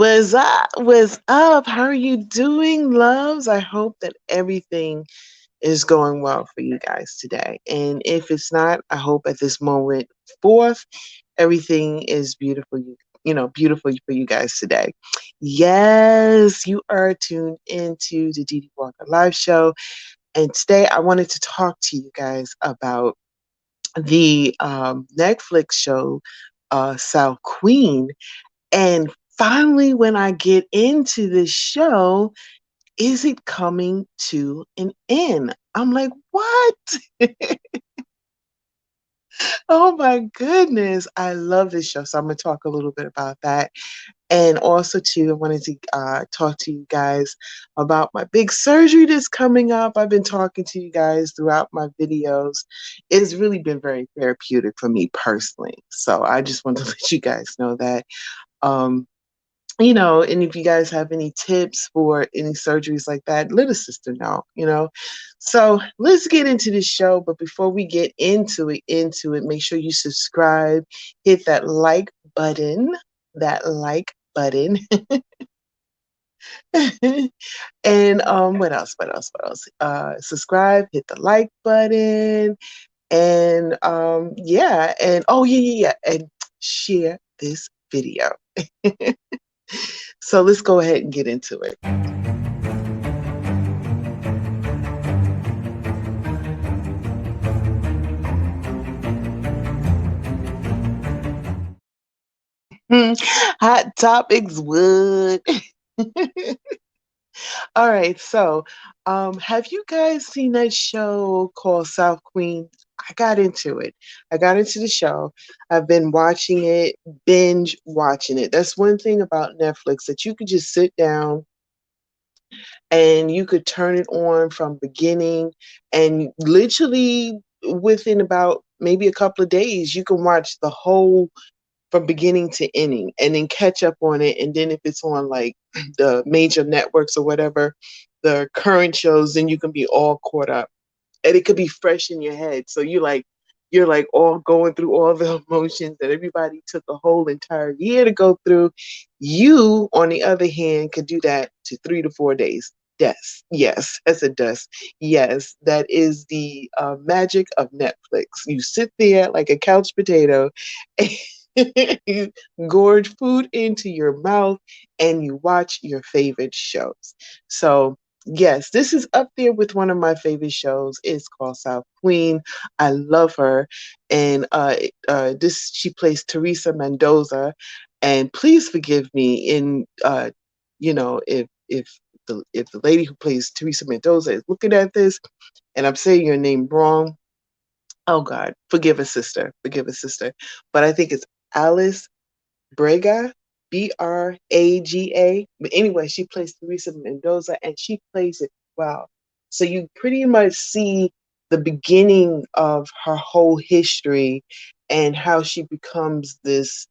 What's up? What's up? How are you doing, loves? I hope that everything is going well for you guys today. And if it's not, I hope at this moment forth, everything is beautiful. Beautiful for you guys today. Yes, you are tuned into the Dee Dee Walker Live Show. And today I wanted to talk to you guys about the Netflix show, South Queen. And finally, when I get into this show, is it coming to an end? I'm like, what? Oh my goodness. I love this show. So I'm going to talk a little bit about that. And also, too, I wanted to talk to you guys about my big surgery that's coming up. I've been talking to you guys throughout my videos. It's really been very therapeutic for me personally. So I just want to let you guys know that. Um, and if you guys have any tips for any surgeries like that, let a sister know. So let's get into this show. But before we get into it, make sure you subscribe, hit that like button. And what else? Subscribe, hit the like button, and yeah, and oh yeah, and share this video. So let's go ahead and get into it. Hot topics would. All right, so have you guys seen that show called South Queen? I got into it. I got into the show. I've been watching it, binge watching it. That's one thing about Netflix that you could just sit down and you could turn it on from beginning and literally within about maybe a couple of days you can watch the whole from beginning to ending and then catch up on it. And then if it's on like the major networks or whatever, the current shows, then you can be all caught up and it could be fresh in your head. So you're like all going through all the emotions that everybody took a whole entire year to go through. You, on the other hand, could do that to 3 to 4 days. Yes, as it does. Yes, that is the magic of Netflix. You sit there like a couch potato, and you gorge food into your mouth, and you watch your favorite shows. So yes, this is up there with one of my favorite shows. It's called South Queen. I love her, and this she plays Teresa Mendoza. And please forgive me in if the lady who plays Teresa Mendoza is looking at this, and I'm saying your name wrong. Oh God, forgive us, sister. Forgive us, sister. But I think it's Alice Braga, Braga. But anyway, she plays Teresa Mendoza and she plays it well. So you pretty much see the beginning of her whole history and how she becomes this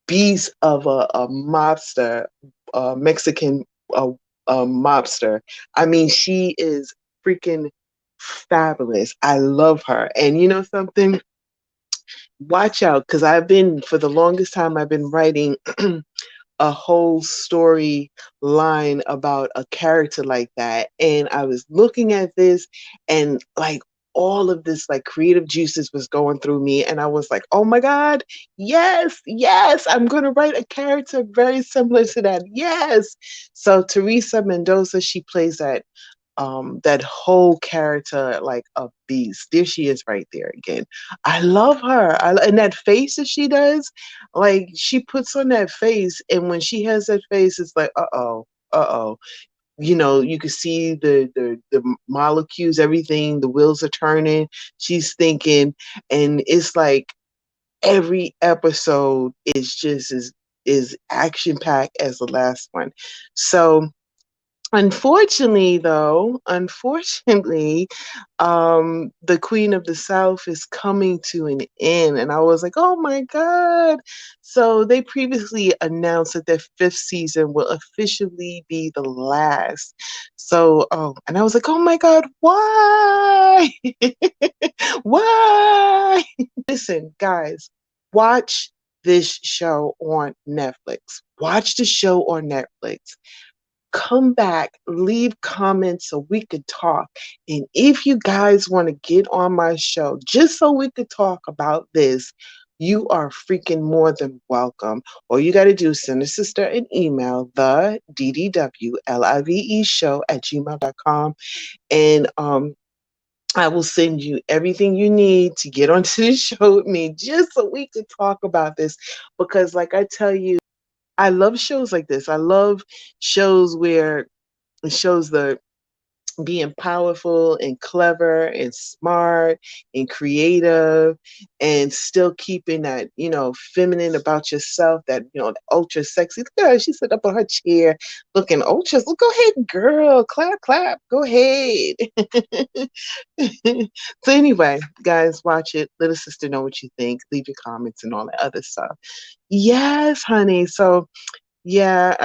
beast of a mobster, a Mexican mobster. I mean, she is freaking fabulous. I love her. And you know something? Watch out, because for the longest time, I've been writing a whole story line about a character like that. And I was looking at this and like all of this like creative juices was going through me. And I was like, oh my God, yes, I'm going to write a character very similar to that. Yes. So Teresa Mendoza, she plays that whole character like a beast. There she is right there again. I love her. And that face that she does, like she puts on that face, and when she has that face, it's like, uh-oh. You can see the molecules, everything, the wheels are turning. She's thinking, and it's like every episode is just as action packed as the last one. So unfortunately, the Queen of the South is coming to an end. And I was like, oh my God. So they previously announced that their fifth season will officially be the last. So, and I was like, oh my God, why? Why? Listen, guys, watch. this show on Netflix. Watch the show on Netflix. Come back, leave comments so we could talk. And if you guys want to get on my show just so we could talk about this, you are freaking more than welcome. All you got to do is send a sister an email, the DDWLIVE show at gmail.com. And I will send you everything you need to get onto the show with me just so we could talk about this. Because, like I tell you, I love shows like this. I love shows where it shows the being powerful and clever and smart and creative and still keeping that, feminine about yourself, that, the ultra sexy. Look at her. She sat up on her chair looking ultra. Well, go ahead, girl. Clap, clap. Go ahead. So anyway, guys, watch it. Let a sister know what you think. Leave your comments and all that other stuff. Yes, honey. So yeah,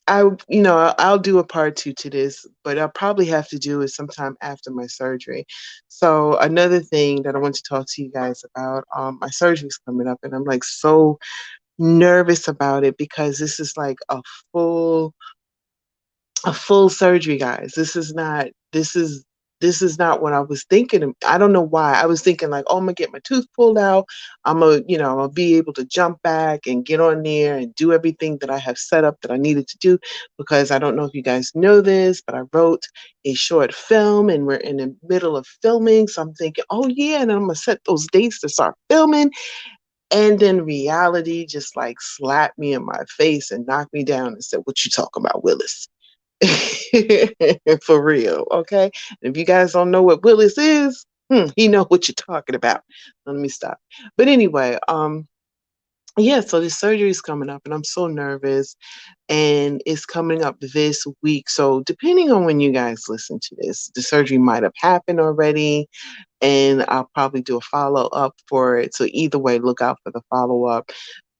I'll do a part two to this, but I'll probably have to do it sometime after my surgery. So another thing that I want to talk to you guys about, my surgery's coming up, and I'm like so nervous about it because this is like full a full surgery, guys. This is not what I was thinking. I don't know why. I was thinking like, oh, I'm gonna get my tooth pulled out. I'm gonna be able to jump back and get on there and do everything that I have set up that I needed to do. Because I don't know if you guys know this, but I wrote a short film and we're in the middle of filming. So I'm thinking, oh yeah, and I'm gonna set those dates to start filming. And then reality just like slapped me in my face and knocked me down and said, what you talking about, Willis? For real, okay? And if you guys don't know what Willis is, he know what you're talking about. Let me stop. But anyway, yeah, so this surgery is coming up and I'm so nervous and it's coming up this week. So depending on when you guys listen to this, the surgery might have happened already and I'll probably do a follow up for it. So either way, look out for the follow up.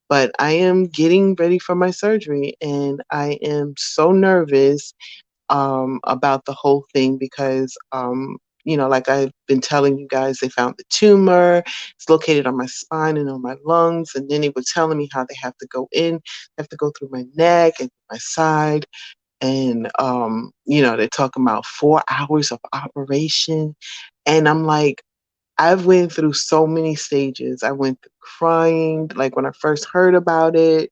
But I am getting ready for my surgery and I am so nervous about the whole thing because, like I've been telling you guys, they found the tumor. It's located on my spine and on my lungs. And then they were telling me how they have to go in, they have to go through my neck and my side. And, they're talking about 4 hours of operation. And I'm like, I've went through so many stages. I went through crying, like when I first heard about it,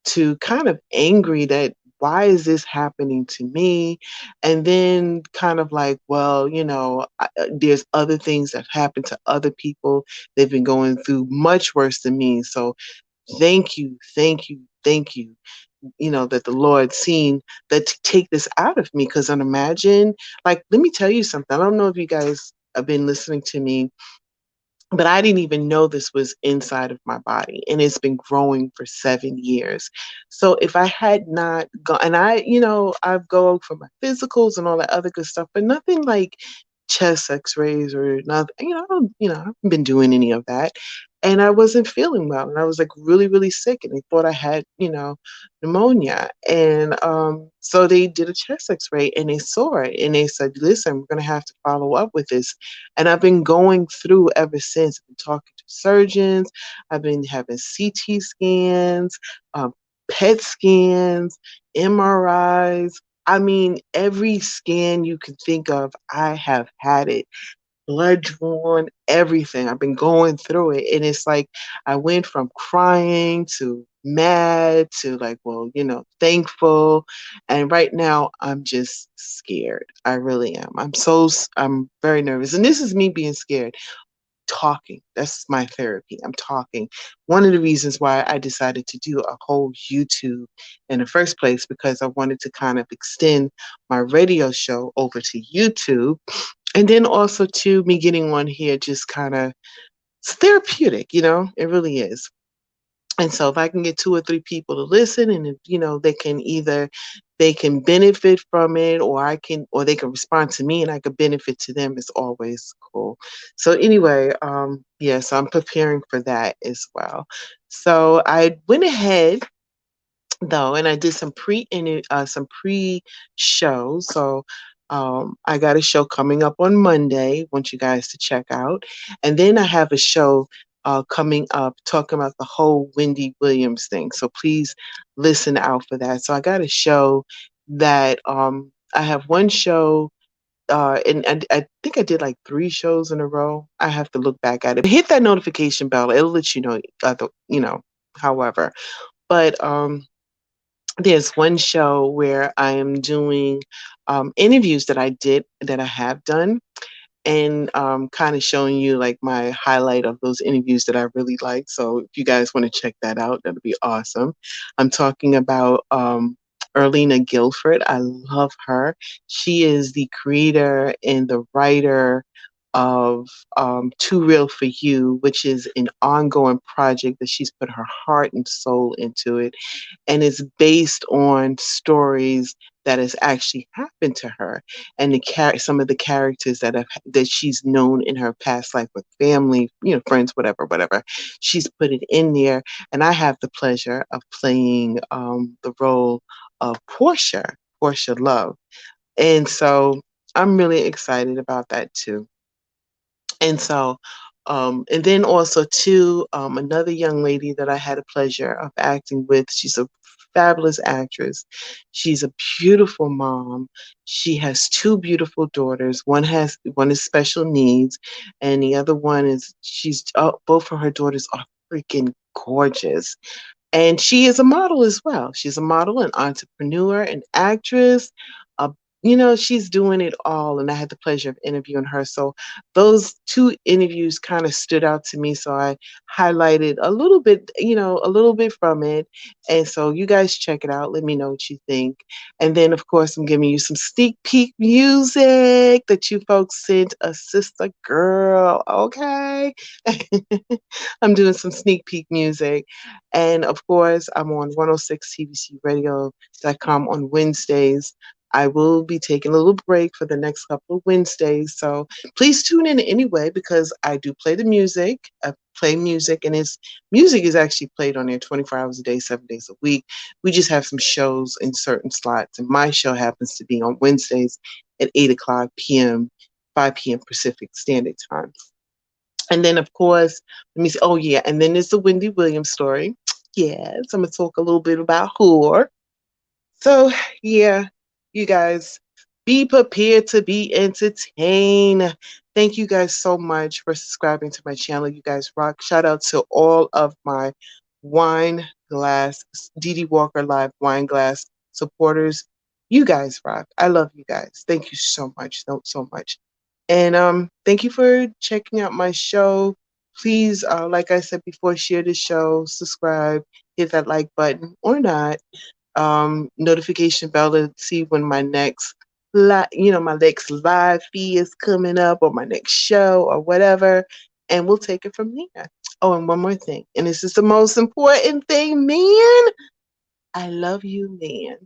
to kind of angry that why is this happening to me? And then kind of like, well, there's other things that happen to other people. They've been going through much worse than me. So thank you, thank you, thank you. That the Lord seen that to take this out of me. Because imagine, like, let me tell you something. I don't know if you guys have been listening to me, but I didn't even know this was inside of my body and it's been growing for 7 years. So if I had not gone, and I've go for my physicals and all that other good stuff, but nothing like chest x-rays or nothing, I haven't been doing any of that. And I wasn't feeling well and I was like really, really sick and they thought I had, pneumonia. And so they did a chest x-ray and they saw it and they said, listen, we're going to have to follow up with this. And I've been going through ever since. I've been talking to surgeons. I've been having CT scans, PET scans, MRIs. I mean, every scan you can think of, I have had it. Blood drawn, everything. I've been going through it. And it's like I went from crying to mad to like, well, thankful. And right now I'm just scared. I really am. I'm very nervous. And this is me being scared. Talking. That's my therapy. I'm talking. One of the reasons why I decided to do a whole YouTube in the first place, because I wanted to kind of extend my radio show over to YouTube. And then also to me getting on here just kind of it's therapeutic, it really is. And so if I can get 2 or 3 people to listen and they can benefit from it or they can respond to me and I could benefit to them, it's always cool. So anyway, yes, I'm preparing for that as well. So I went ahead though, and I did some pre shows. So I got a show coming up on Monday. Want you guys to check out, and then I have a show coming up talking about the whole Wendy Williams thing. So please listen out for that. So I got a show that I have one show and I think I did like 3 shows in a row. I have to look back at it. But hit that notification bell. It'll let you know, however. But there's one show where I am doing interviews that I have done, and kind of showing you like my highlight of those interviews that I really like. So if you guys want to check that out, that'll be awesome. I'm talking about Erlina Guilford. I love her. She is the creator and the writer of Too Real for You, which is an ongoing project that she's put her heart and soul into it, and it's based on stories that has actually happened to her, and some of the characters that she's known in her past life with family, friends, whatever. She's put it in there, and I have the pleasure of playing the role of Portia Love, and so I'm really excited about that too. And so, and then also too, another young lady that I had a pleasure of acting with. She's a fabulous actress. She's a beautiful mom. She has 2 beautiful daughters. One is special needs, and the other one is she's both of her daughters are freaking gorgeous. And she is a model as well. She's a model, an entrepreneur, an actress. A, she's doing it all. And I had the pleasure of interviewing her. So those 2 interviews kind of stood out to me. So I highlighted a little bit from it. And so you guys check it out. Let me know what you think. And then, of course, I'm giving you some sneak peek music that you folks sent a sister girl. Okay. I'm doing some sneak peek music. And of course, I'm on 106tbcradio.com on Wednesdays. I will be taking a little break for the next couple of Wednesdays. So please tune in anyway, because I do play the music. I play music, and its music is actually played on there 24 hours a day, 7 days a week. We just have some shows in certain slots. And my show happens to be on Wednesdays at 8 o'clock p.m., 5 p.m. Pacific Standard Time. And then, of course, let me see. Oh, yeah. And then there's the Wendy Williams story. Yes, I'm going to talk a little bit about her. So, yeah, you guys, be prepared to be entertained. Thank you guys so much for subscribing to my channel. You guys rock. Shout out to all of my wine glass, Dee Walker Live wine glass supporters. You guys rock. I love you guys. Thank you so much. So much. And thank you for checking out my show. Please, like I said before, share the show, subscribe, hit that like button or not. Notification bell to see when my next my next live feed is coming up, or my next show, or whatever. And we'll take it from there. Oh, and one more thing. And this is the most important thing, man. I love you, man.